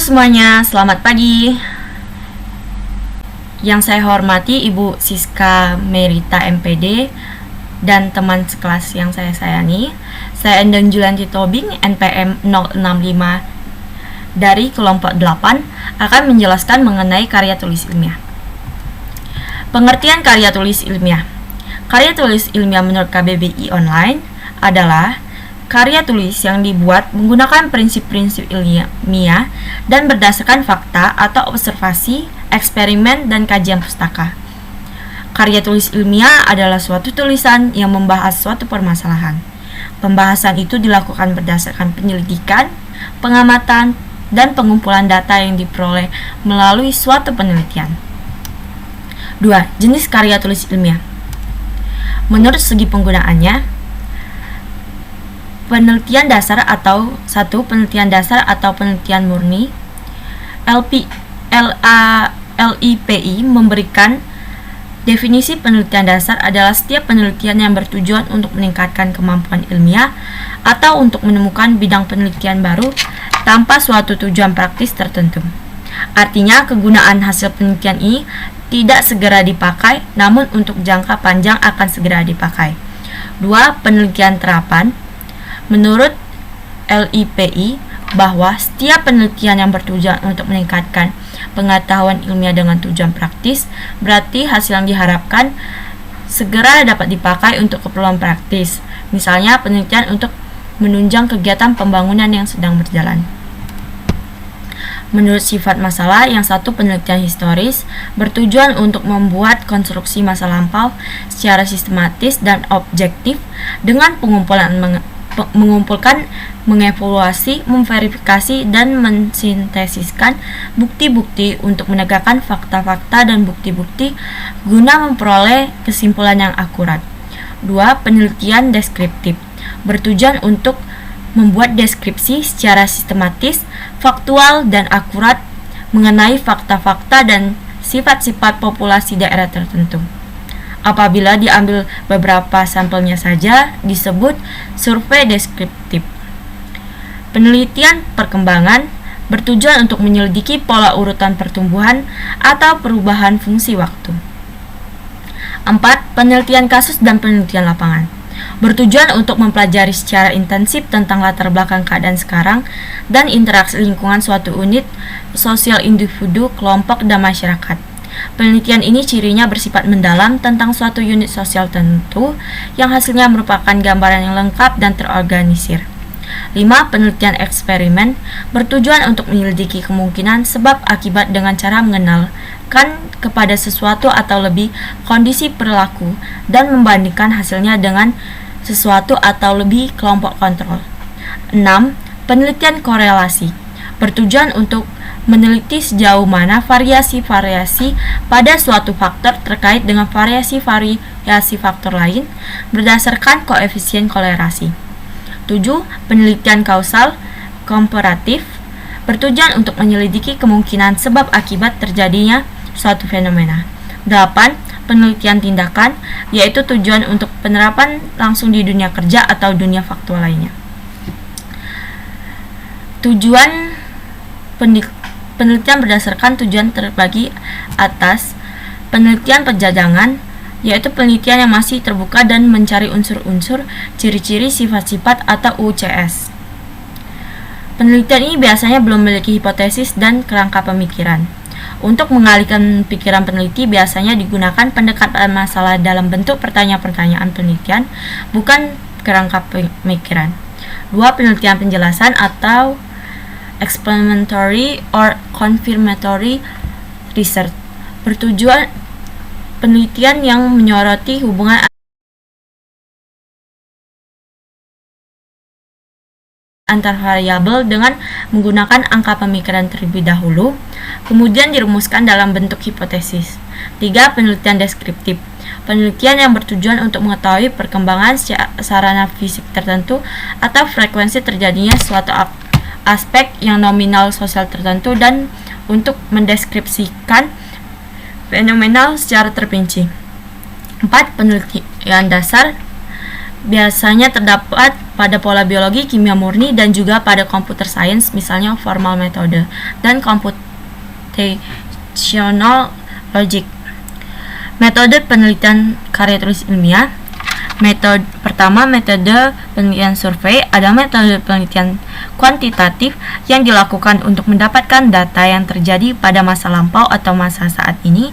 semuanya, selamat pagi. Yang saya hormati Ibu Siska Merita MPD dan teman sekelas yang saya sayangi. Saya Endang Julianti Tobing, NPM 065 dari kelompok 8 akan menjelaskan mengenai karya tulis ilmiah. Pengertian karya tulis ilmiah. Karya tulis ilmiah menurut KBBI Online adalah karya tulis yang dibuat menggunakan prinsip-prinsip ilmiah dan berdasarkan fakta atau observasi, eksperimen, dan kajian pustaka. Karya tulis ilmiah adalah suatu tulisan yang membahas suatu permasalahan. Pembahasan itu dilakukan berdasarkan penyelidikan, pengamatan, dan pengumpulan data yang diperoleh melalui suatu penelitian. 2. Jenis karya tulis ilmiah. Menurut segi penggunaannya, penelitian dasar atau penelitian dasar atau penelitian murni. LIPI memberikan definisi penelitian dasar adalah setiap penelitian yang bertujuan untuk meningkatkan kemampuan ilmiah atau untuk menemukan bidang penelitian baru tanpa suatu tujuan praktis tertentu. Artinya, kegunaan hasil penelitian ini tidak segera dipakai, namun untuk jangka panjang akan segera dipakai. 2. Penelitian terapan. Menurut LIPI, bahwa setiap penelitian yang bertujuan untuk meningkatkan pengetahuan ilmiah dengan tujuan praktis, berarti hasil yang diharapkan segera dapat dipakai untuk keperluan praktis. Misalnya, penelitian untuk menunjang kegiatan pembangunan yang sedang berjalan. Menurut sifat masalah, yang satu penelitian historis bertujuan untuk membuat konstruksi masa lampau secara sistematis dan objektif dengan mengumpulkan, mengevaluasi, memverifikasi, dan mensintesiskan bukti-bukti untuk menegakkan fakta-fakta dan bukti-bukti guna memperoleh kesimpulan yang akurat. 2. Penelitian deskriptif bertujuan untuk membuat deskripsi secara sistematis, faktual, dan akurat mengenai fakta-fakta dan sifat-sifat populasi daerah tertentu. Apabila diambil beberapa sampelnya saja, disebut survei deskriptif. Penelitian perkembangan bertujuan untuk menyelidiki pola urutan pertumbuhan atau perubahan fungsi waktu. 4. Penelitian kasus dan penelitian lapangan bertujuan untuk mempelajari secara intensif tentang latar belakang keadaan sekarang dan interaksi lingkungan suatu unit sosial individu, kelompok, dan masyarakat. Penelitian ini cirinya bersifat mendalam tentang suatu unit sosial tertentu yang hasilnya merupakan gambaran yang lengkap dan terorganisir. 5. Penelitian eksperimen bertujuan untuk menyelidiki kemungkinan sebab akibat dengan cara mengenalkan kepada sesuatu atau lebih kondisi perilaku dan membandingkan hasilnya dengan sesuatu atau lebih kelompok kontrol. 6. Penelitian korelasi bertujuan untuk meneliti sejauh mana variasi-variasi pada suatu faktor terkait dengan variasi-variasi faktor lain berdasarkan koefisien kolerasi. 7. Penelitian kausal komparatif bertujuan untuk menyelidiki kemungkinan sebab akibat terjadinya suatu fenomena. 8. Penelitian tindakan, yaitu tujuan untuk penerapan langsung di dunia kerja atau dunia faktual lainnya. Tujuan penelitian berdasarkan tujuan terbagi atas. Penelitian penjajangan, yaitu penelitian yang masih terbuka dan mencari unsur-unsur, ciri-ciri, sifat-sifat atau UCS. Penelitian ini biasanya belum memiliki hipotesis dan kerangka pemikiran. Untuk mengalihkan pikiran peneliti, biasanya digunakan pendekatan masalah dalam bentuk pertanyaan-pertanyaan penelitian, bukan kerangka pemikiran. 2. Penelitian penjelasan atau explanatory or confirmatory research bertujuan penelitian yang menyoroti hubungan antar variabel dengan menggunakan angka pemikiran terlebih dahulu, kemudian dirumuskan dalam bentuk hipotesis. 3. Penelitian deskriptif penelitian yang bertujuan untuk mengetahui perkembangan sarana fisik tertentu atau frekuensi terjadinya suatu aspek yang nominal sosial tertentu dan untuk mendeskripsikan fenomena secara terperinci. 4. Penelitian dasar biasanya terdapat pada pola biologi, kimia murni, dan juga pada computer science, misalnya formal metode dan computational logic. Metode penelitian karya tulis ilmiah. Metode pertama, metode penelitian survei, adalah metode penelitian kuantitatif yang dilakukan untuk mendapatkan data yang terjadi pada masa lampau atau masa saat ini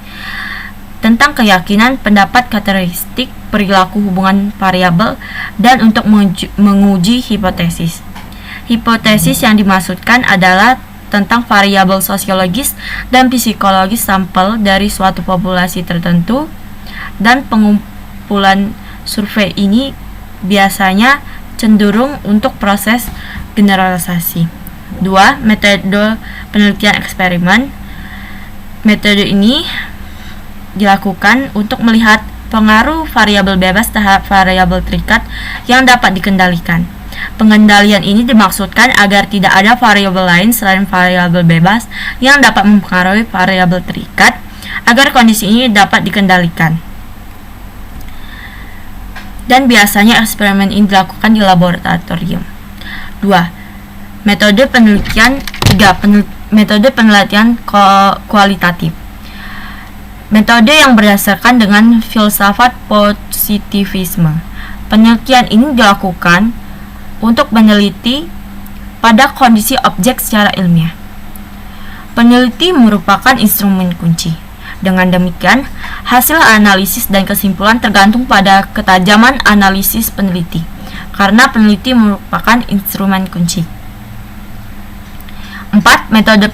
tentang keyakinan, pendapat, karakteristik, perilaku, hubungan variabel, dan untuk menguji hipotesis. Hipotesis yang dimaksudkan adalah tentang variabel sosiologis dan psikologis sampel dari suatu populasi tertentu, dan pengumpulan survei ini biasanya cenderung untuk proses generalisasi. 2. Metode penelitian eksperimen. Metode ini dilakukan untuk melihat pengaruh variabel bebas terhadap variabel terikat yang dapat dikendalikan. Pengendalian ini dimaksudkan agar tidak ada variabel lain selain variabel bebas yang dapat mempengaruhi variabel terikat, agar kondisi ini dapat dikendalikan. Dan biasanya eksperimen ini dilakukan di laboratorium. 2. Metode penelitian. 3. Metode penelitian kualitatif. Metode yang berdasarkan dengan filsafat positivisme. Penelitian ini dilakukan untuk meneliti pada kondisi objek secara ilmiah. Peneliti merupakan instrumen kunci. Dengan demikian, hasil analisis dan kesimpulan tergantung pada ketajaman analisis peneliti, karena peneliti merupakan instrumen kunci. 4. Metode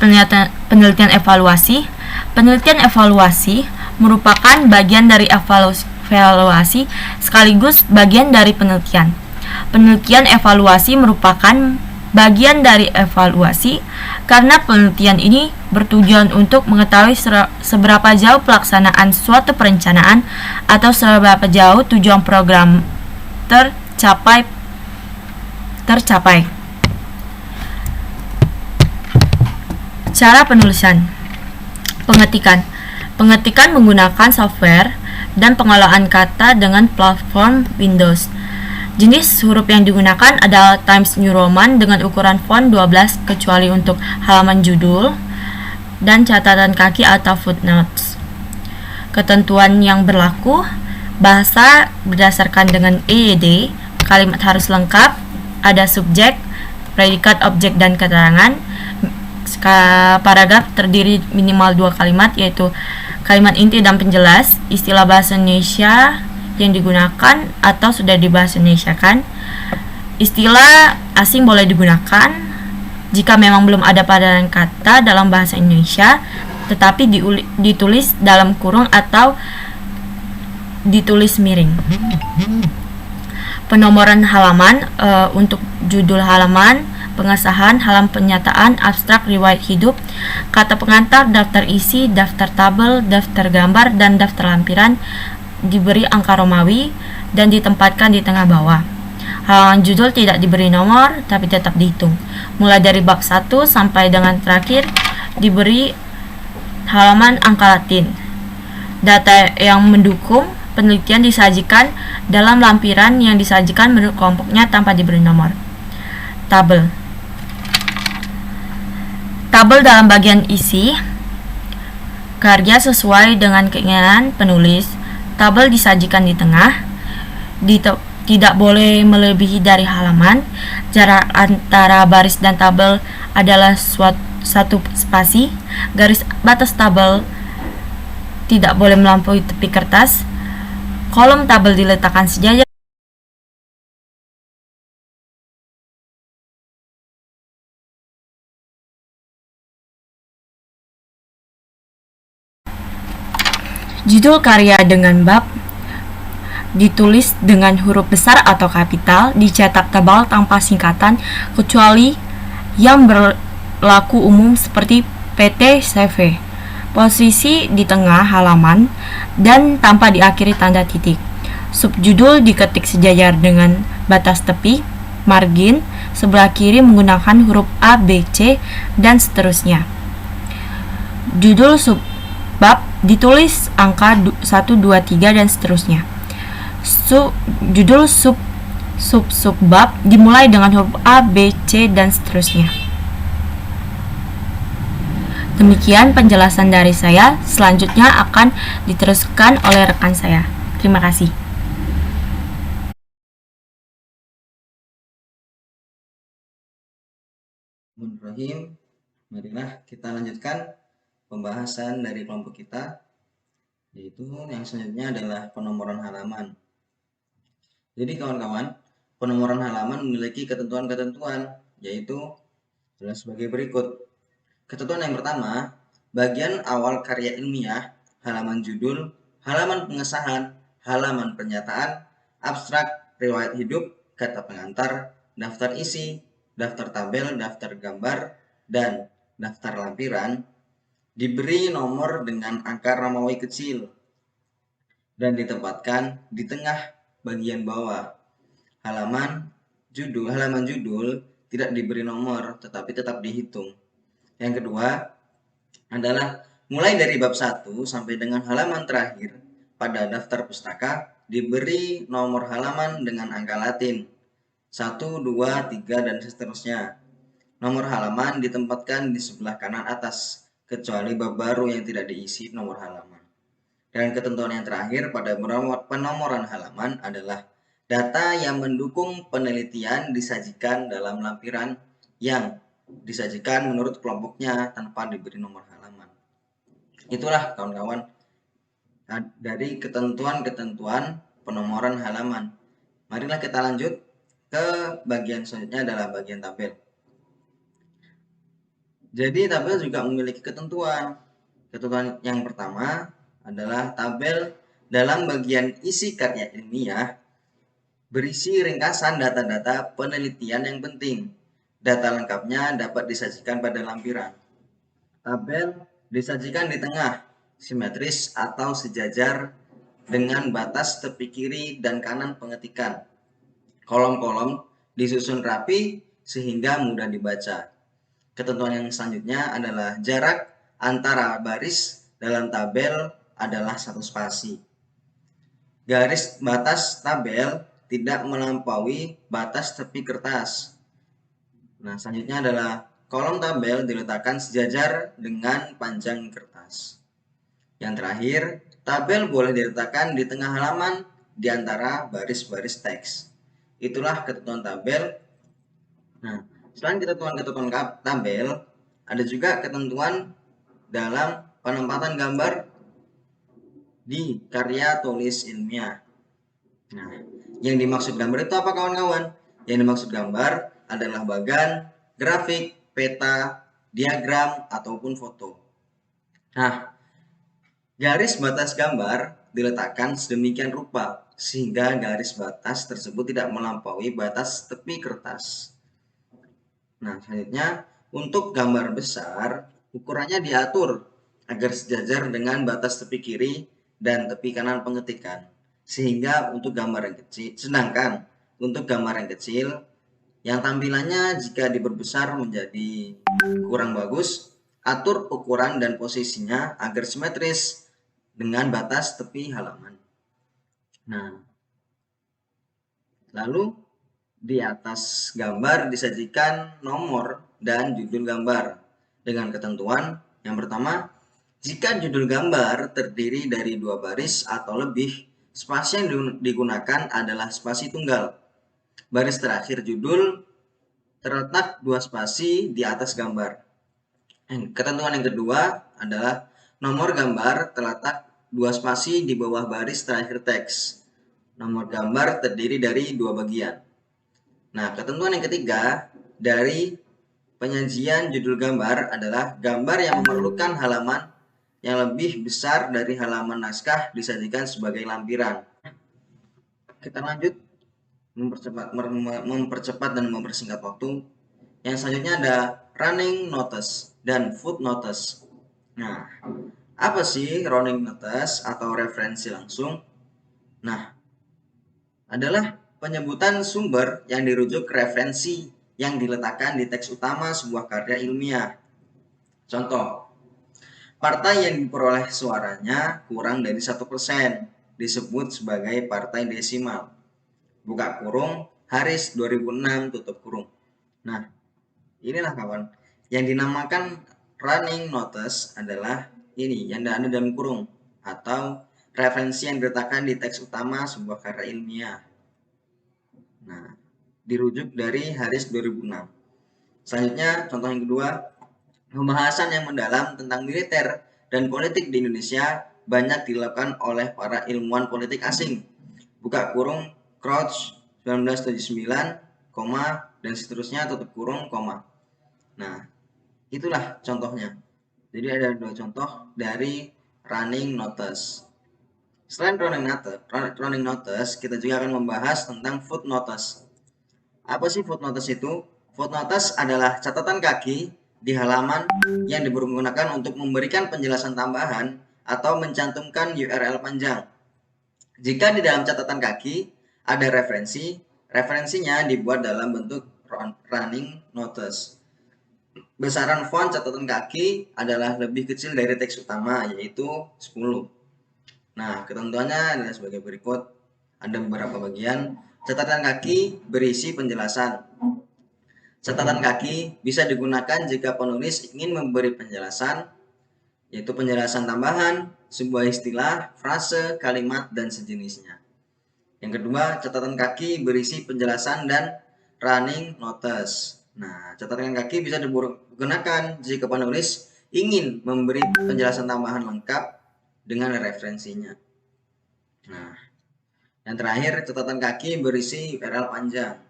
penelitian evaluasi. Penelitian evaluasi merupakan bagian dari evaluasi sekaligus bagian dari penelitian. Penelitian evaluasi merupakan bagian dari evaluasi karena penelitian ini bertujuan untuk mengetahui seberapa jauh pelaksanaan suatu perencanaan atau seberapa jauh tujuan program tercapai. Cara penulisan. Pengetikan menggunakan software dan pengolahan kata dengan platform Windows. Jenis huruf yang digunakan adalah Times New Roman dengan ukuran font 12 kecuali untuk halaman judul dan catatan kaki atau footnotes. Ketentuan yang berlaku, bahasa berdasarkan dengan EYD, kalimat harus lengkap, ada subjek, predikat, objek, dan keterangan. Paragraf terdiri minimal 2 kalimat, yaitu kalimat inti dan penjelas, istilah bahasa Indonesia yang digunakan atau sudah dibahasa Indonesia kan. Istilah asing boleh digunakan jika memang belum ada padanan kata dalam bahasa Indonesia, tetapi ditulis dalam kurung atau ditulis miring. Penomoran halaman untuk judul halaman, pengesahan, halaman pernyataan, abstrak, riwayat hidup, kata pengantar, daftar isi, daftar tabel, daftar gambar, dan daftar lampiran diberi angka Romawi dan ditempatkan di tengah bawah. Halaman judul tidak diberi nomor tapi tetap dihitung. Mulai dari bab 1 sampai dengan terakhir diberi halaman angka Latin. Data yang mendukung penelitian disajikan dalam lampiran yang disajikan menurut kelompoknya tanpa diberi nomor. Tabel dalam bagian isi karya sesuai dengan keinginan penulis. Tabel disajikan di tengah. Tidak boleh melebihi dari halaman. Jarak antara baris dan tabel adalah 1 spasi. Garis batas tabel tidak boleh melampaui tepi kertas. Kolom tabel diletakkan sejajar. Judul karya dengan bab ditulis dengan huruf besar atau kapital, dicetak tebal tanpa singkatan kecuali yang berlaku umum seperti PT CV. Posisi di tengah halaman dan tanpa diakhiri tanda titik. Subjudul diketik sejajar dengan batas tepi, margin sebelah kiri menggunakan huruf A, B, C, dan seterusnya. Judul subbab ditulis angka 1, 2, 3 dan seterusnya. Judul sub Sub-sub bab dimulai dengan huruf A, B, C, dan seterusnya. Demikian penjelasan dari saya, selanjutnya akan diteruskan oleh rekan saya. Terima kasih. Bismillahirrahmanirrahim. Marilah kita lanjutkan pembahasan dari kelompok kita, yaitu yang selanjutnya adalah penomoran halaman. Jadi kawan-kawan, penomoran halaman memiliki ketentuan-ketentuan, yaitu adalah sebagai berikut. Ketentuan yang pertama, bagian awal karya ilmiah, halaman judul, halaman pengesahan, halaman pernyataan, abstrak, riwayat hidup, kata pengantar, daftar isi, daftar tabel, daftar gambar, dan daftar lampiran diberi nomor dengan angka Romawi kecil dan ditempatkan di tengah bagian bawah. Halaman judul tidak diberi nomor tetapi tetap dihitung. Yang kedua adalah mulai dari bab 1 sampai dengan halaman terakhir pada daftar pustaka diberi nomor halaman dengan angka Latin 1, 2, 3, dan seterusnya. Nomor halaman ditempatkan di sebelah kanan atas, kecuali bab baru yang tidak diisi nomor halaman. Dan ketentuan yang terakhir pada penomoran halaman adalah data yang mendukung penelitian disajikan dalam lampiran yang disajikan menurut kelompoknya tanpa diberi nomor halaman. Itulah kawan-kawan dari ketentuan-ketentuan penomoran halaman. Marilah kita lanjut ke bagian selanjutnya adalah bagian tabel. Jadi tabel juga memiliki ketentuan. Ketentuan yang pertama adalah tabel dalam bagian isi karya ilmiah berisi ringkasan data-data penelitian yang penting. Data lengkapnya dapat disajikan pada lampiran. Tabel disajikan di tengah, simetris atau sejajar dengan batas tepi kiri dan kanan pengetikan. Kolom-kolom disusun rapi sehingga mudah dibaca. Ketentuan yang selanjutnya adalah jarak antara baris dalam tabel adalah 1 spasi. Garis batas tabel tidak melampaui batas tepi kertas. Nah, selanjutnya adalah kolom tabel diletakkan sejajar dengan panjang kertas. Yang terakhir, tabel boleh diletakkan di tengah halaman di antara baris-baris teks. Itulah ketentuan tabel. Nah, selain ketentuan-ketentuan tabel, ada juga ketentuan dalam penempatan gambar di karya tulis ilmiah. Nah, yang dimaksud gambar itu apa kawan-kawan? Yang dimaksud gambar adalah bagan, grafik, peta, diagram, ataupun foto. Nah, garis batas gambar diletakkan sedemikian rupa sehingga garis batas tersebut tidak melampaui batas tepi kertas. Nah, selanjutnya untuk gambar besar, ukurannya diatur agar sejajar dengan batas tepi kiri dan tepi kanan pengetikan. Sehingga untuk gambar yang kecil, sedangkan untuk gambar yang kecil, yang tampilannya jika diperbesar menjadi kurang bagus, atur ukuran dan posisinya agar simetris dengan batas tepi halaman. Nah, lalu di atas gambar disajikan nomor dan judul gambar dengan ketentuan yang pertama, jika judul gambar terdiri dari 2 baris atau lebih, spasi yang digunakan adalah spasi tunggal. Baris terakhir judul terletak 2 spasi di atas gambar. Ketentuan yang kedua adalah nomor gambar terletak 2 spasi di bawah baris terakhir teks. Nomor gambar terdiri dari 2 bagian. Nah, ketentuan yang ketiga dari penyajian judul gambar adalah gambar yang memerlukan halaman yang lebih besar dari halaman naskah disajikan sebagai lampiran. Kita lanjut mempercepat dan mempersingkat waktu. Yang selanjutnya ada running notice dan footnotes. Nah, apa sih running notice atau referensi langsung? Nah, adalah penyebutan sumber yang dirujuk ke referensi yang diletakkan di teks utama sebuah karya ilmiah. Contoh, partai yang diperoleh suaranya kurang dari 1% disebut sebagai partai desimal. Buka kurung, Haris 2006 tutup kurung. Nah, inilah kawan. Yang dinamakan running notice adalah ini yang ada dalam kurung atau referensi yang diletakkan di teks utama sebuah karya ilmiah. Nah, dirujuk dari Haris 2006. Selanjutnya, contoh yang kedua, pembahasan yang mendalam tentang militer dan politik di Indonesia banyak dilakukan oleh para ilmuwan politik asing. Buka kurung Crouch 1979, dan seterusnya tutup kurung, koma. Nah, itulah contohnya. Jadi ada dua contoh dari running notice. Selain running notice, kita juga akan membahas tentang footnotes. Apa sih footnotes itu? Footnotes adalah catatan kaki di halaman yang digunakan untuk memberikan penjelasan tambahan atau mencantumkan URL panjang. Jika di dalam catatan kaki ada referensi, referensinya dibuat dalam bentuk running notice. Besaran font catatan kaki adalah lebih kecil dari teks utama, yaitu 10. Nah, ketentuannya adalah sebagai berikut. Ada beberapa bagian. Catatan kaki berisi penjelasan. Catatan kaki bisa digunakan jika penulis ingin memberi penjelasan, yaitu penjelasan tambahan, sebuah istilah, frase, kalimat, dan sejenisnya. Yang kedua, catatan kaki berisi penjelasan dan running notice. Nah, catatan kaki bisa digunakan jika penulis ingin memberi penjelasan tambahan lengkap dengan referensinya. Nah, yang terakhir, catatan kaki berisi URL panjang.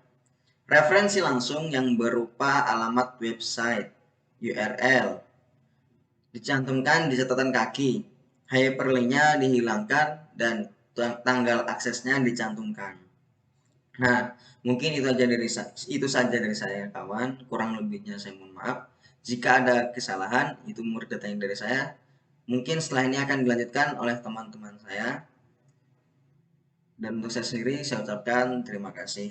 Referensi langsung yang berupa alamat website, URL, dicantumkan di catatan kaki. Hyperlink-nya dihilangkan dan tanggal aksesnya dicantumkan. Nah, mungkin itu saja dari saya, kawan. Kurang lebihnya saya mohon maaf. Jika ada kesalahan, itu menurut data yang dari saya. Mungkin setelah ini akan dilanjutkan oleh teman-teman saya. Dan untuk saya sendiri, saya ucapkan terima kasih.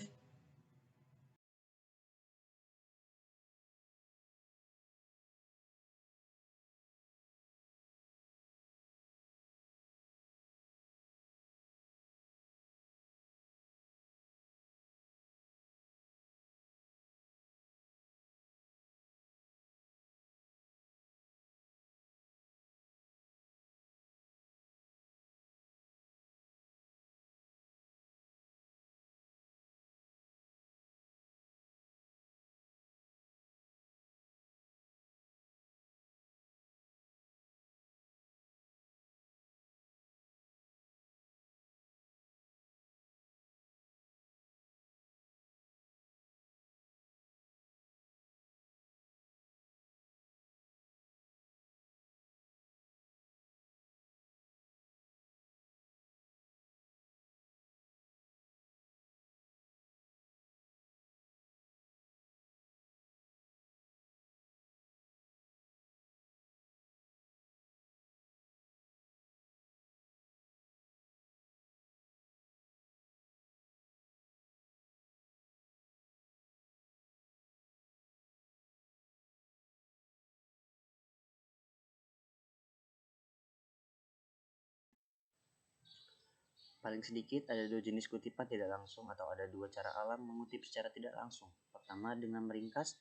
Paling sedikit ada dua jenis kutipan tidak langsung atau ada dua cara alam mengutip secara tidak langsung. Pertama dengan meringkas,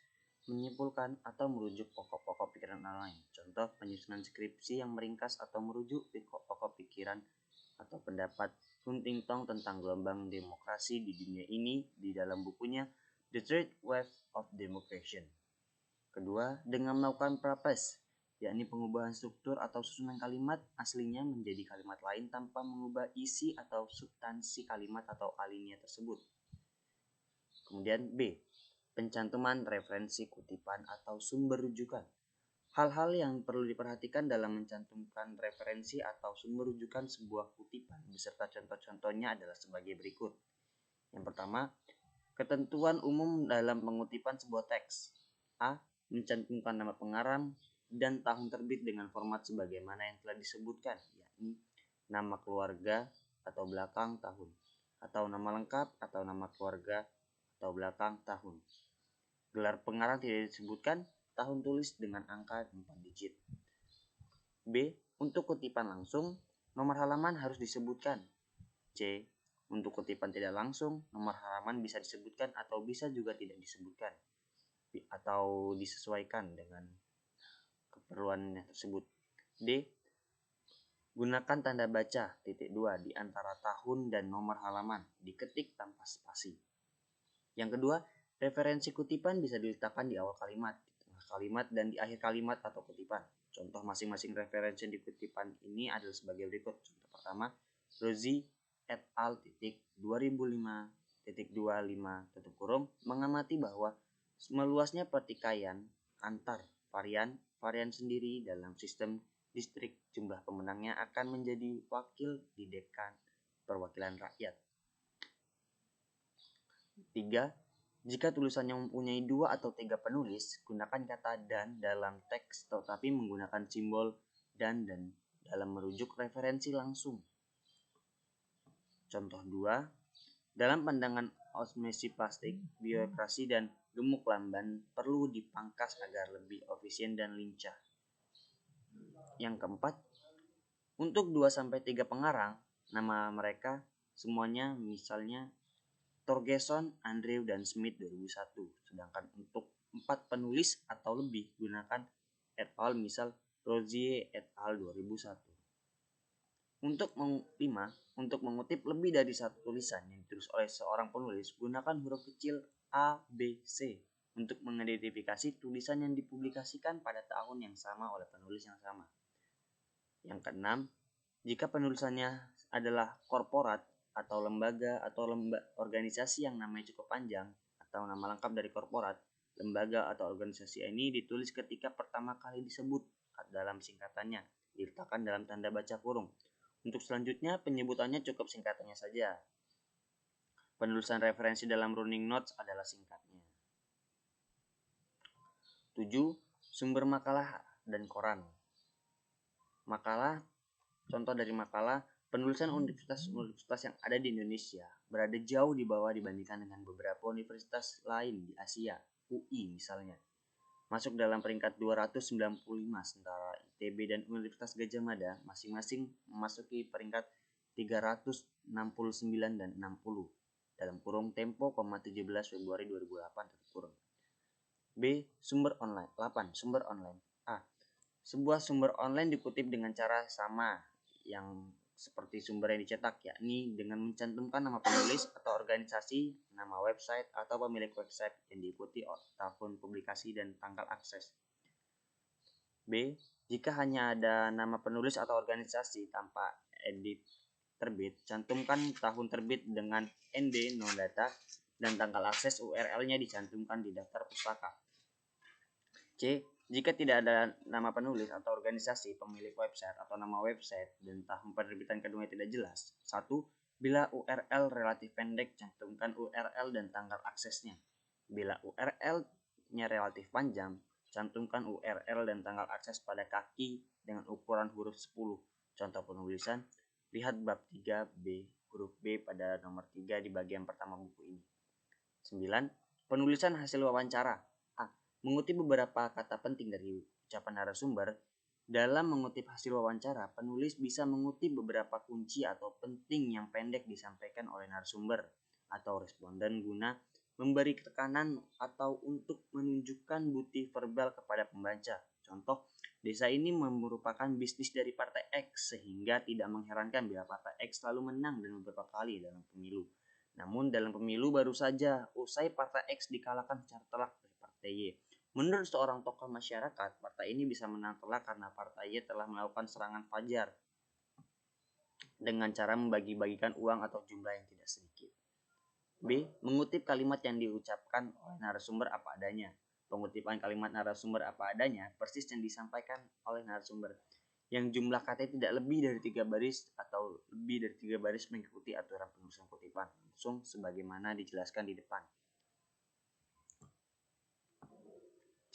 menyimpulkan atau merujuk pokok-pokok pikiran orang lain. Contoh penyusunan skripsi yang meringkas atau merujuk pokok-pokok pikiran atau pendapat Huntington tentang gelombang demokrasi di dunia ini di dalam bukunya The Third Wave of Democracy. Kedua, dengan melakukan paraphrase, yakni pengubahan struktur atau susunan kalimat aslinya menjadi kalimat lain tanpa mengubah isi atau substansi kalimat atau alinea tersebut. Kemudian B, pencantuman referensi kutipan atau sumber rujukan. Hal-hal yang perlu diperhatikan dalam mencantumkan referensi atau sumber rujukan sebuah kutipan beserta contoh-contohnya adalah sebagai berikut. Yang pertama, ketentuan umum dalam pengutipan sebuah teks. A, mencantumkan nama pengarang dan tahun terbit dengan format sebagaimana yang telah disebutkan, yakni nama keluarga atau belakang tahun, atau nama lengkap atau nama keluarga atau belakang tahun. Gelar pengarang tidak disebutkan, tahun tulis dengan angka 4 digit. B, untuk kutipan langsung, nomor halaman harus disebutkan. C, Untuk kutipan tidak langsung, nomor halaman bisa disebutkan atau bisa juga tidak disebutkan atau disesuaikan dengan keperluan tersebut. D. Gunakan tanda baca .2 di antara tahun dan nomor halaman, diketik tanpa spasi. Yang kedua, referensi kutipan bisa diletakkan di awal kalimat, di tengah kalimat, dan di akhir kalimat atau kutipan. Contoh masing-masing referensi di kutipan ini adalah sebagai berikut. Contoh pertama, Rosie et al. 2005.25 mengamati bahwa meluasnya pertikaian antar varian sendiri dalam sistem distrik, jumlah pemenangnya akan menjadi wakil di dekan perwakilan rakyat. 3. Jika tulisannya mempunyai 2 atau 3 penulis, gunakan kata dan dalam teks tetapi menggunakan simbol dan dalam merujuk referensi langsung. Contoh 2. Dalam pandangan osmosis plastik, birokrasi dan gemuk lamban perlu dipangkas agar lebih efisien dan lincah. Yang keempat, untuk 2-3 pengarang, nama mereka semuanya misalnya Torgerson, Andrew, dan Smith 2001. Sedangkan untuk 4 penulis atau lebih, gunakan et al. Misal Rozier et al. 2001. Untuk mengutip lebih dari satu tulisan yang ditulis oleh seorang penulis, gunakan huruf kecil A, B, C untuk mengidentifikasi tulisan yang dipublikasikan pada tahun yang sama oleh penulis yang sama. Yang keenam, jika penulisannya adalah korporat atau lembaga atau organisasi yang namanya cukup panjang atau nama lengkap dari korporat, lembaga atau organisasi ini ditulis ketika pertama kali disebut dalam singkatannya, diletakkan dalam tanda baca kurung. Untuk selanjutnya, penyebutannya cukup singkatannya saja. Penulisan referensi dalam running notes adalah singkatnya. 7. Sumber makalah dan koran. Makalah, contoh dari makalah, penulisan universitas yang ada di Indonesia berada jauh di bawah dibandingkan dengan beberapa universitas lain di Asia, UI misalnya. Masuk dalam peringkat 295, sementara ITB dan Universitas Gadjah Mada masing-masing memasuki peringkat 369 dan 60 dalam kurung Tempo, 17 Februari 2008 tutup kurung. B. Sumber online. 8. Sumber online. A. Sebuah sumber online dikutip dengan cara sama yang seperti sumber yang dicetak, yakni dengan mencantumkan nama penulis atau organisasi, nama website atau pemilik website yang diikuti tahun publikasi dan tanggal akses. B. Jika hanya ada nama penulis atau organisasi tanpa edit terbit, cantumkan tahun terbit dengan ND non data dan tanggal akses URL-nya dicantumkan di daftar pustaka. C. Jika tidak ada nama penulis atau organisasi, pemilik website atau nama website dan tahun penerbitan keduanya tidak jelas. 1. Bila URL relatif pendek, cantumkan URL dan tanggal aksesnya. Bila URL-nya relatif panjang, cantumkan URL dan tanggal akses pada kaki dengan ukuran huruf 10. Contoh penulisan, lihat bab 3B, huruf B pada nomor 3 di bagian pertama buku ini. 9. Penulisan hasil wawancara. Mengutip beberapa kata penting dari ucapan narasumber. Dalam mengutip hasil wawancara, penulis bisa mengutip beberapa kunci atau penting yang pendek disampaikan oleh narasumber atau responden guna memberi tekanan atau untuk menunjukkan bukti verbal kepada pembaca. Contoh, desa ini merupakan bisnis dari Partai X sehingga tidak mengherankan bila Partai X selalu menang dan beberapa kali dalam pemilu. Namun dalam pemilu baru saja usai Partai X dikalahkan secara telak oleh Partai Y. Menurut seorang tokoh masyarakat, partai ini bisa menang telak karena Partai Y telah melakukan serangan fajar dengan cara membagi-bagikan uang atau jumlah yang tidak sedikit. B. Mengutip kalimat yang diucapkan oleh narasumber apa adanya. Pengutipan kalimat narasumber apa adanya persis yang disampaikan oleh narasumber, yang jumlah kata tidak lebih dari 3 baris atau lebih dari 3 baris mengikuti aturan penulisan kutipan langsung sebagaimana dijelaskan di depan.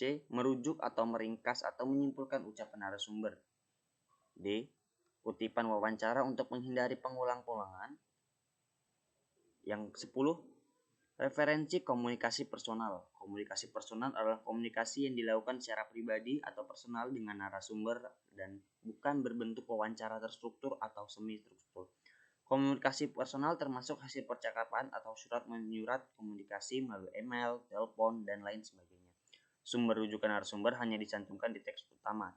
C. Merujuk atau meringkas atau menyimpulkan ucapan narasumber. D. Kutipan wawancara untuk menghindari pengulang-ulangan. Yang 10. Referensi komunikasi personal. Komunikasi personal adalah komunikasi yang dilakukan secara pribadi atau personal dengan narasumber dan bukan berbentuk wawancara terstruktur atau semi-struktur. Komunikasi personal termasuk hasil percakapan atau surat menyurat, komunikasi melalui email, telepon, dan lain sebagainya. Sumber rujukan narasumber hanya dicantumkan di teks utama.